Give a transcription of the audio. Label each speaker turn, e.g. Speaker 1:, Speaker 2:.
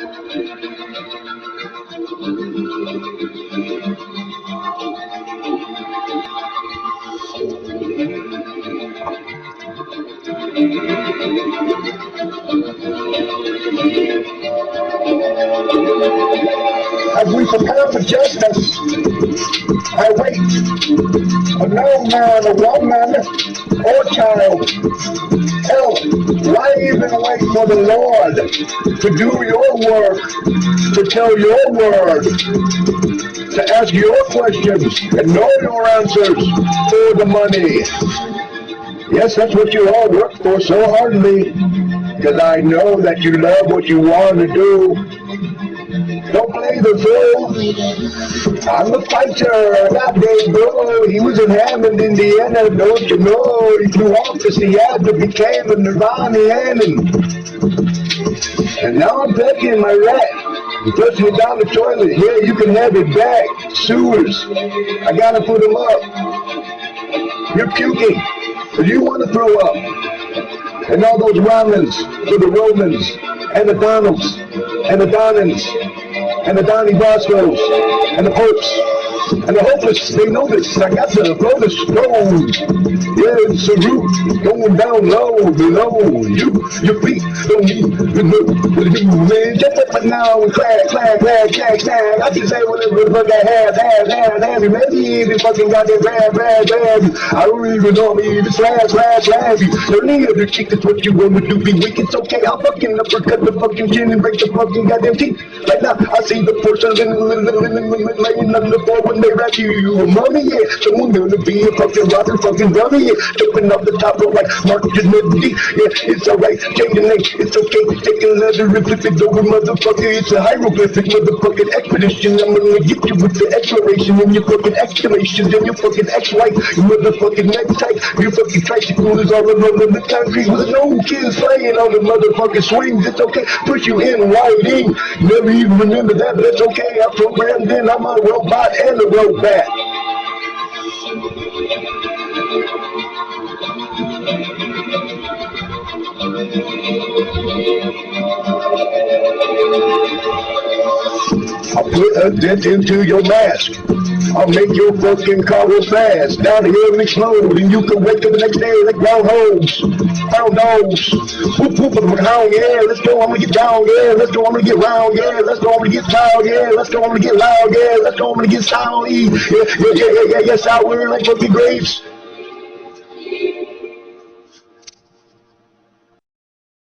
Speaker 1: As we prepare for judgment, I wait for no man, a woman, or child. Help, why even wait for the Lord to do your work, to tell your word, to ask your questions and know your answers for the money? Yes, that's what you all work for so hardly, because I know that you love what you want to do. Don't play the fool. I'm a fighter, not Dave Bro. He was in Hammond, Indiana, don't you know? He flew off to Seattle, became a Nirvanian. And now I'm pecking my rat. I'm flushing it down the toilet. Yeah, you can have it back. Sewers. I gotta put them up. You're puking. But you want to throw up. And all those ramens for the Romans, and the Donalds, and the Donans, and the Donnie Boscos, and the Popes, and the hopeless, they know this. I got to throw the stone. Yeah, it's a root going down low, below. Your feet don't man. Just up now and clack. I can say whatever the fuck I have. Maybe even fucking got that grab. I don't even know me even slash you. Don't need to kick this what you want to do. Be weak, it's okay. I'll fucking uppercut the fucking chin and break the fucking goddamn teeth. Right now, I see the portion laying on the floor when they rap you money, yeah. Someone gonna be a fucking rocker, fucking brother, yeah. Jumping off the top rope like Marcus Kennedy, yeah. It's alright, change the name, it's okay. Take a letter and flip it over, motherfucker. It's a hieroglyphic motherfucking expedition. I'm gonna get you with the exploration and your fucking exclamations and your fucking ex-wife, your motherfucking necktie, your fucking tricycle is all over the country with no kids playing on the motherfucking swings. It's okay, put you in writing. Never even remember that, but it's okay. I programmed in, I'm a robot and a robot. I'll put a dent into your mask. I'll make your fucking car go fast. Down the hill and explode, and you can wake up the next day like groundhogs. Found dogs. Whoop, I'm hound, yeah, let's go, I'm gonna get down, yeah, let's go, I'm gonna get round, yeah, let's go, I'm gonna get loud, yeah, let's go, I'm gonna get loud, yeah, let's go, I'm gonna get sound, yeah, SOwER like fucking grapes.